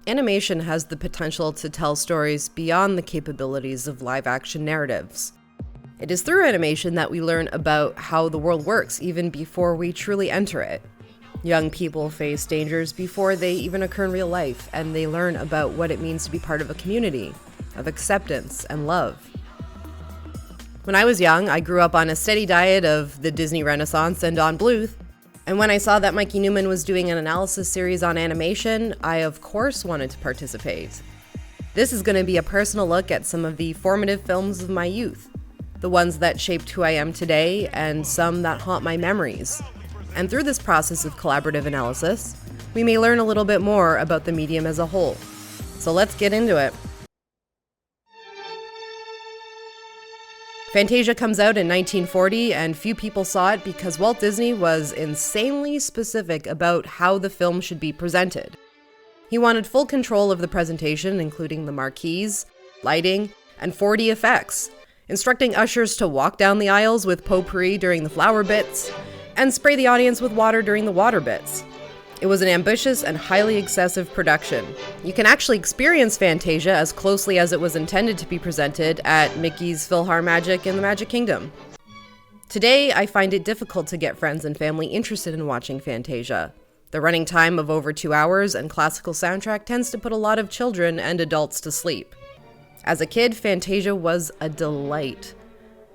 Animation has the potential to tell stories beyond the capabilities of live-action narratives. It is through animation that we learn about how the world works even before we truly enter it. Young people face dangers before they even occur in real life, and they learn about what it means to be part of a community, of acceptance and love. When I was young, I grew up on a steady diet of the Disney Renaissance and Don Bluth, and when I saw that Mikey Newman was doing an analysis series on animation, I of course wanted to participate. This is going to be a personal look at some of the formative films of my youth, the ones that shaped who I am today, and some that haunt my memories. And through this process of collaborative analysis, we may learn a little bit more about the medium as a whole. So let's get into it. Fantasia comes out in 1940, and few people saw it because Walt Disney was insanely specific about how the film should be presented. He wanted full control of the presentation, including the marquees, lighting, and 4D effects, instructing ushers to walk down the aisles with potpourri during the flower bits, and spray the audience with water during the water bits. It was an ambitious and highly excessive production. You can actually experience Fantasia as closely as it was intended to be presented at Mickey's PhilharMagic in the Magic Kingdom. Today, I find it difficult to get friends and family interested in watching Fantasia. The running time of over 2 hours and classical soundtrack tends to put a lot of children and adults to sleep. As a kid, Fantasia was a delight.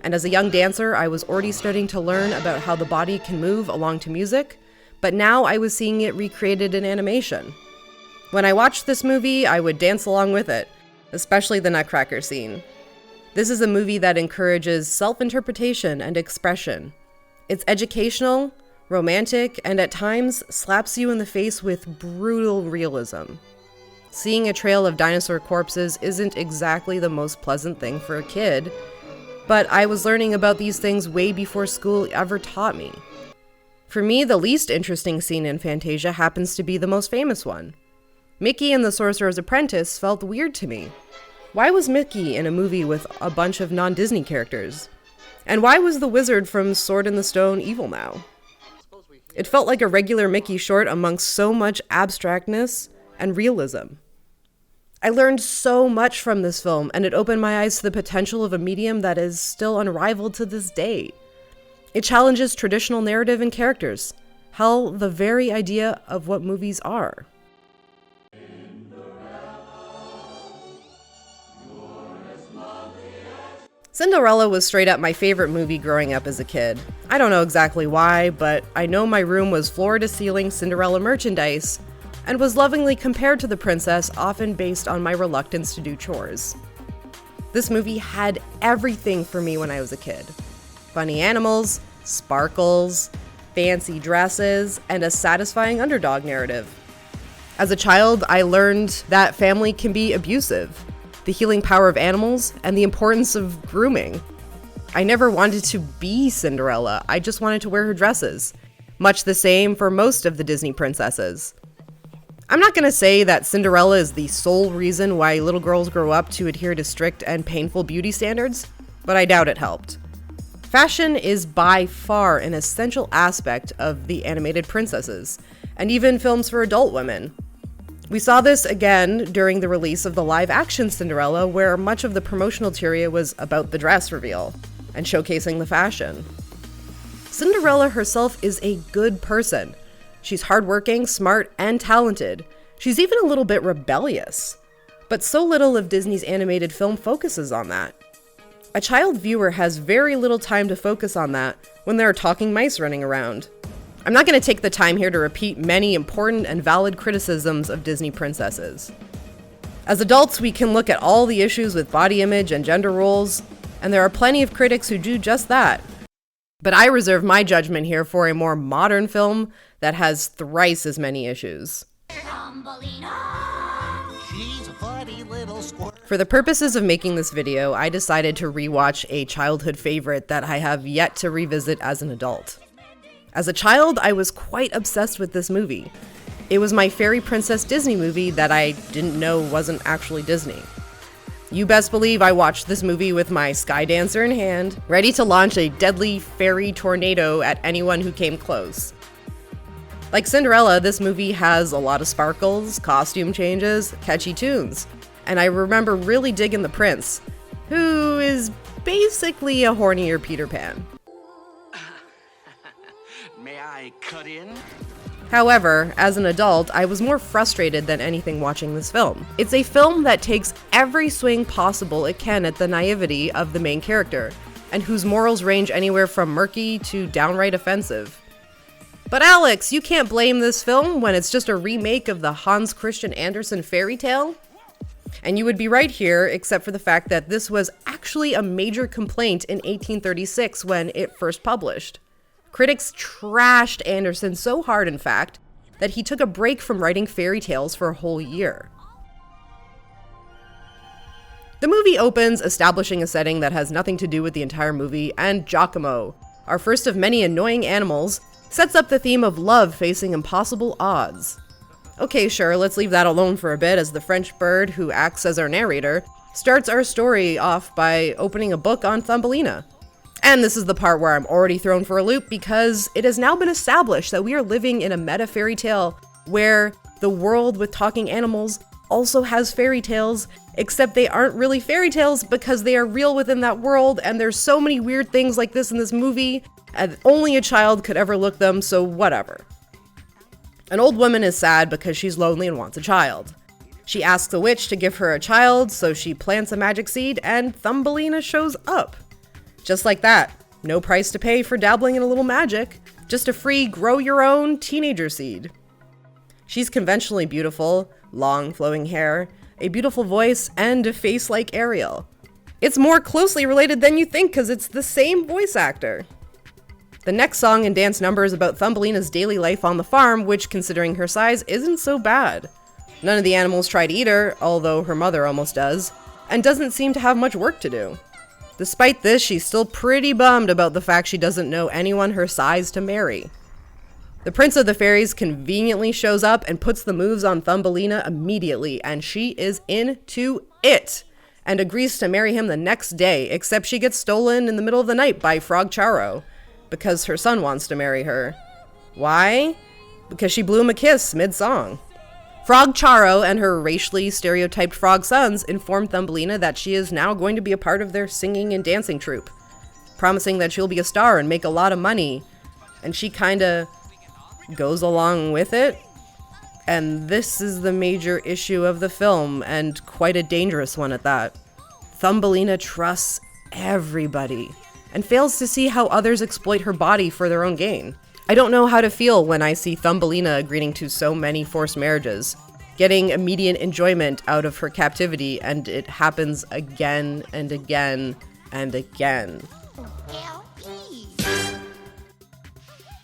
And as a young dancer, I was already starting to learn about how the body can move along to music, but now I was seeing it recreated in animation. When I watched this movie, I would dance along with it, especially the Nutcracker scene. This is a movie that encourages self-interpretation and expression. It's educational, romantic, and at times slaps you in the face with brutal realism. Seeing a trail of dinosaur corpses isn't exactly the most pleasant thing for a kid, but I was learning about these things way before school ever taught me. For me, the least interesting scene in Fantasia happens to be the most famous one. Mickey and the Sorcerer's Apprentice felt weird to me. Why was Mickey in a movie with a bunch of non-Disney characters? And why was the wizard from Sword in the Stone evil now? It felt like a regular Mickey short amongst so much abstractness and realism. I learned so much from this film, and it opened my eyes to the potential of a medium that is still unrivaled to this day. It challenges traditional narrative and characters. Hell, the very idea of what movies are. Cinderella was straight up my favorite movie growing up as a kid. I don't know exactly why, but I know my room was floor-to-ceiling Cinderella merchandise, and was lovingly compared to the princess, often based on my reluctance to do chores. This movie had everything for me when I was a kid. Funny animals, sparkles, fancy dresses, and a satisfying underdog narrative. As a child, I learned that family can be abusive, the healing power of animals, and the importance of grooming. I never wanted to be Cinderella, I just wanted to wear her dresses. Much the same for most of the Disney princesses. I'm not gonna say that Cinderella is the sole reason why little girls grow up to adhere to strict and painful beauty standards, but I doubt it helped. Fashion is by far an essential aspect of the animated princesses, and even films for adult women. We saw this again during the release of the live-action Cinderella, where much of the promotional material was about the dress reveal and showcasing the fashion. Cinderella herself is a good person. She's hardworking, smart, and talented. She's even a little bit rebellious. But so little of Disney's animated film focuses on that. A child viewer has very little time to focus on that when there are talking mice running around. I'm not going to take the time here to repeat many important and valid criticisms of Disney princesses. As adults, we can look at all the issues with body image and gender roles, and there are plenty of critics who do just that. But I reserve my judgment here for a more modern film that has thrice as many issues. For the purposes of making this video, I decided to rewatch a childhood favorite that I have yet to revisit as an adult. As a child, I was quite obsessed with this movie. It was my fairy princess Disney movie that I didn't know wasn't actually Disney. You best believe I watched this movie with my sky dancer in hand, ready to launch a deadly fairy tornado at anyone who came close. Like Cinderella, this movie has a lot of sparkles, costume changes, catchy tunes. And I remember really digging the prince, who is basically a hornier Peter Pan. May I cut in? However, as an adult, I was more frustrated than anything watching this film. It's a film that takes every swing possible it can at the naivety of the main character, and whose morals range anywhere from murky to downright offensive. But Alex, you can't blame this film when it's just a remake of the Hans Christian Andersen fairy tale? And you would be right here, except for the fact that this was actually a major complaint in 1836 when it first published. Critics trashed Andersen so hard, in fact, that he took a break from writing fairy tales for a whole year. The movie opens establishing a setting that has nothing to do with the entire movie, and Giacomo, our first of many annoying animals, sets up the theme of love facing impossible odds. Okay, sure, let's leave that alone for a bit, as the French bird, who acts as our narrator, starts our story off by opening a book on Thumbelina. And this is the part where I'm already thrown for a loop, because it has now been established that we are living in a meta fairy tale where the world with talking animals also has fairy tales, except they aren't really fairy tales because they are real within that world, and there's so many weird things like this in this movie, and only a child could ever look them, so whatever. An old woman is sad because she's lonely and wants a child. She asks a witch to give her a child, so she plants a magic seed, and Thumbelina shows up. Just like that, no price to pay for dabbling in a little magic, just a free grow-your-own teenager seed. She's conventionally beautiful, long flowing hair, a beautiful voice, and a face like Ariel. It's more closely related than you think because it's the same voice actor. The next song and dance number is about Thumbelina's daily life on the farm, which, considering her size, isn't so bad. None of the animals try to eat her, although her mother almost does, and doesn't seem to have much work to do. Despite this, she's still pretty bummed about the fact she doesn't know anyone her size to marry. The Prince of the Fairies conveniently shows up and puts the moves on Thumbelina immediately, and she is into it, and agrees to marry him the next day, except she gets stolen in the middle of the night by Frog Charo, because her son wants to marry her. Why? Because she blew him a kiss mid-song. Frog Charo and her racially stereotyped frog sons inform Thumbelina that she is now going to be a part of their singing and dancing troupe, promising that she'll be a star and make a lot of money, and she kinda goes along with it. And this is the major issue of the film, and quite a dangerous one at that. Thumbelina trusts everybody, and fails to see how others exploit her body for their own gain. I don't know how to feel when I see Thumbelina agreeing to so many forced marriages, getting immediate enjoyment out of her captivity, and it happens again and again and again.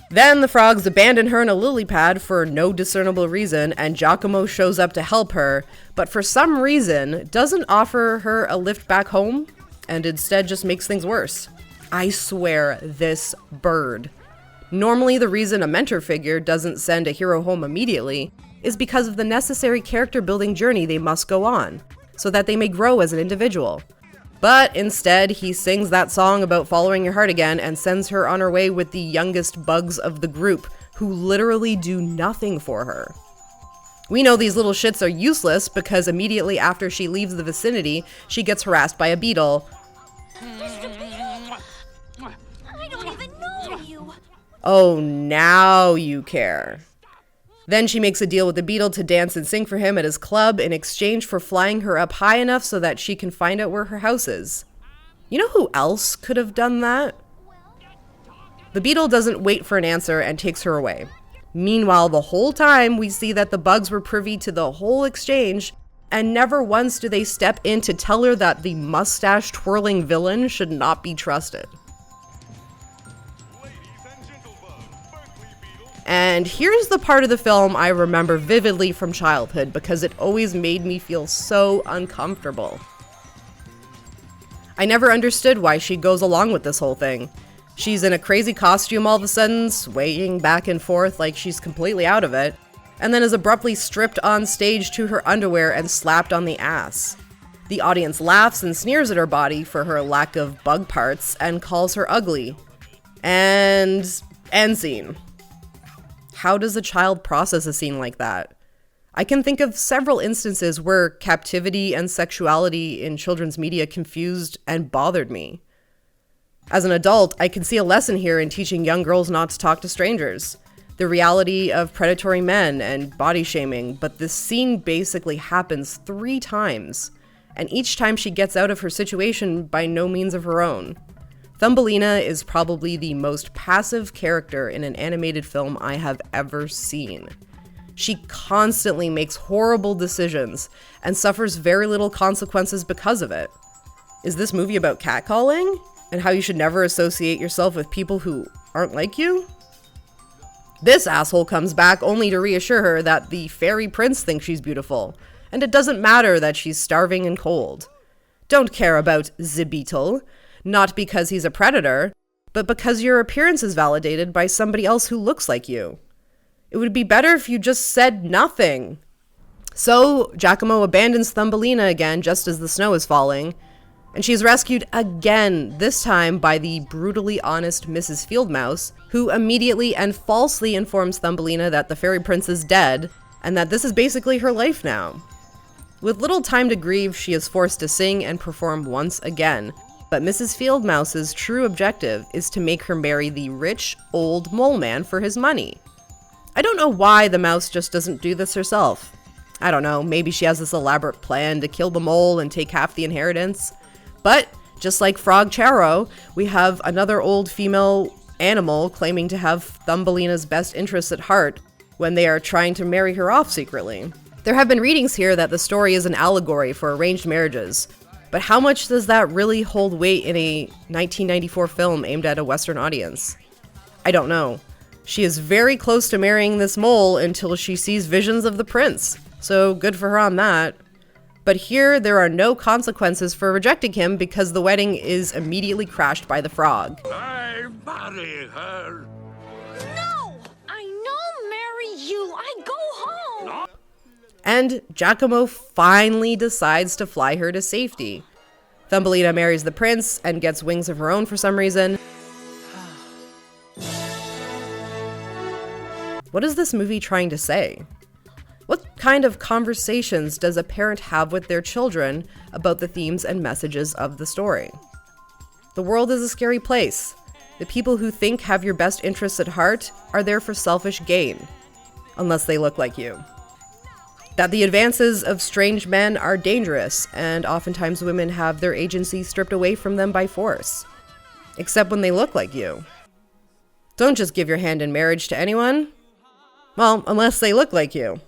Then the frogs abandon her in a lily pad for no discernible reason, and Giacomo shows up to help her, but for some reason doesn't offer her a lift back home, and instead just makes things worse. I swear, this bird. Normally, the reason a mentor figure doesn't send a hero home immediately is because of the necessary character building journey they must go on, so that they may grow as an individual. But instead, he sings that song about following your heart again and sends her on her way with the youngest bugs of the group, who literally do nothing for her. We know these little shits are useless because immediately after she leaves the vicinity, she gets harassed by a beetle. I don't even know you. Oh, now you care. Then she makes a deal with the beetle to dance and sing for him at his club in exchange for flying her up high enough so that she can find out where her house is. You know who else could have done that? The beetle doesn't wait for an answer and takes her away. Meanwhile, the whole time we see that the bugs were privy to the whole exchange, and never once do they step in to tell her that the mustache-twirling villain should not be trusted. And here's the part of the film I remember vividly from childhood because it always made me feel so uncomfortable. I never understood why she goes along with this whole thing. She's in a crazy costume all of a sudden, swaying back and forth like she's completely out of it, and then is abruptly stripped on stage to her underwear and slapped on the ass. The audience laughs and sneers at her body for her lack of bug parts and calls her ugly. And end scene. how does a child process a scene like that? I can think of several instances where captivity and sexuality in children's media confused and bothered me. As an adult, I can see a lesson here in teaching young girls not to talk to strangers, the reality of predatory men and body shaming, but this scene basically happens 3 times, and each time she gets out of her situation by no means of her own. Thumbelina is probably the most passive character in an animated film I have ever seen. She constantly makes horrible decisions and suffers very little consequences because of it. Is this movie about catcalling? And how you should never associate yourself with people who aren't like you? This asshole comes back only to reassure her that the fairy prince thinks she's beautiful, and it doesn't matter that she's starving and cold. Don't care about the beetle, not because he's a predator, but because your appearance is validated by somebody else who looks like you. It would be better if you just said nothing. So, Giacomo abandons Thumbelina again just as the snow is falling, and she's rescued again, this time by the brutally honest Mrs. Fieldmouse, who immediately and falsely informs Thumbelina that the fairy prince is dead, and that this is basically her life now. With little time to grieve, she is forced to sing and perform once again, but Mrs. Fieldmouse's true objective is to make her marry the rich, old mole man for his money. I don't know why the mouse just doesn't do this herself. I don't know, maybe she has this elaborate plan to kill the mole and take half the inheritance. But, just like Frog Charo, we have another old female animal claiming to have Thumbelina's best interests at heart when they are trying to marry her off secretly. There have been readings here that the story is an allegory for arranged marriages, but how much does that really hold weight in a 1994 film aimed at a Western audience? I don't know. She is very close to marrying this mole until she sees visions of the prince, so good for her on that. But here, there are no consequences for rejecting him because the wedding is immediately crashed by the frog. I marry her. No! I know, marry you. I go home. No. And Giacomo finally decides to fly her to safety. Thumbelina marries the prince and gets wings of her own for some reason. What is this movie trying to say? What kind of conversations does a parent have with their children about the themes and messages of the story? The world is a scary place. The people who think have your best interests at heart are there for selfish gain, unless they look like you. That the advances of strange men are dangerous, and oftentimes women have their agency stripped away from them by force, except when they look like you. Don't just give your hand in marriage to anyone. Well, unless they look like you.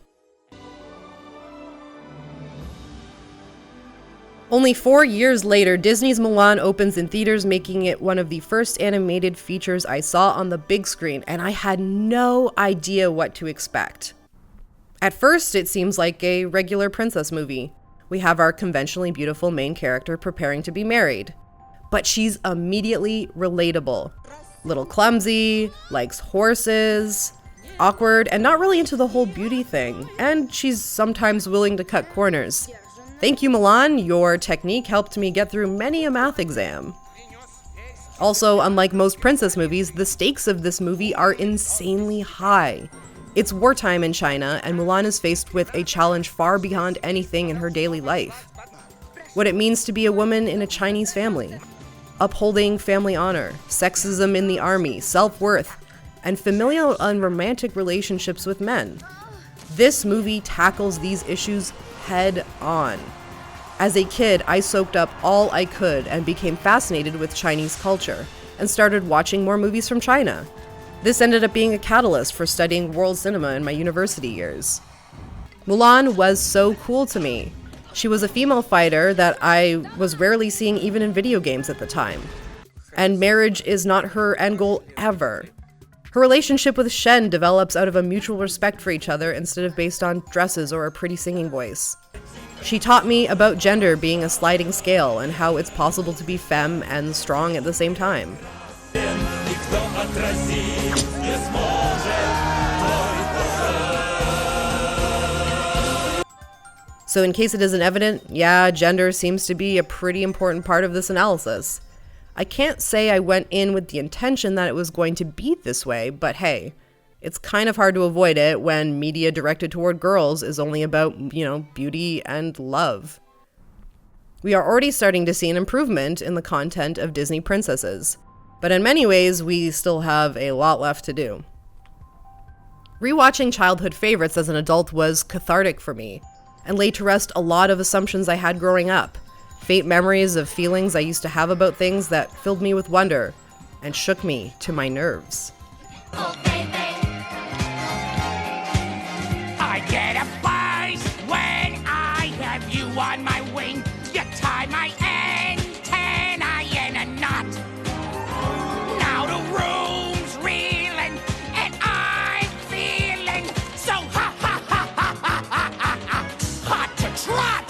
Only 4 years later, Disney's Milan opens in theaters, making it one of the first animated features I saw on the big screen, and I had no idea what to expect. At first, it seems like a regular princess movie. We have our conventionally beautiful main character preparing to be married. But she's immediately relatable. Little clumsy, likes horses, awkward, and not really into the whole beauty thing. And she's sometimes willing to cut corners. Thank you, Milan. Your technique helped me get through many a math exam. Also, unlike most princess movies, the stakes of this movie are insanely high. It's wartime in China, and Milan is faced with a challenge far beyond anything in her daily life. What it means to be a woman in a Chinese family, upholding family honor, sexism in the army, self-worth, and familial and romantic relationships with men. This movie tackles these issues head on. As a kid, I soaked up all I could and became fascinated with Chinese culture and started watching more movies from China. This ended up being a catalyst for studying world cinema in my university years. Mulan was so cool to me. She was a female fighter that I was rarely seeing even in video games at the time. And marriage is not her end goal ever. Her relationship with Shen develops out of a mutual respect for each other instead of based on dresses or a pretty singing voice. She taught me about gender being a sliding scale and how it's possible to be femme and strong at the same time. So in case it isn't evident, yeah, gender seems to be a pretty important part of this analysis. I can't say I went in with the intention that it was going to be this way, but hey, It's kind of hard to avoid it when media directed toward girls is only about, beauty and love. We are already starting to see an improvement in the content of Disney princesses, but in many ways, we still have a lot left to do. Rewatching childhood favorites as an adult was cathartic for me, and laid to rest a lot of assumptions I had growing up, faint memories of feelings I used to have about things that filled me with wonder and shook me to my nerves.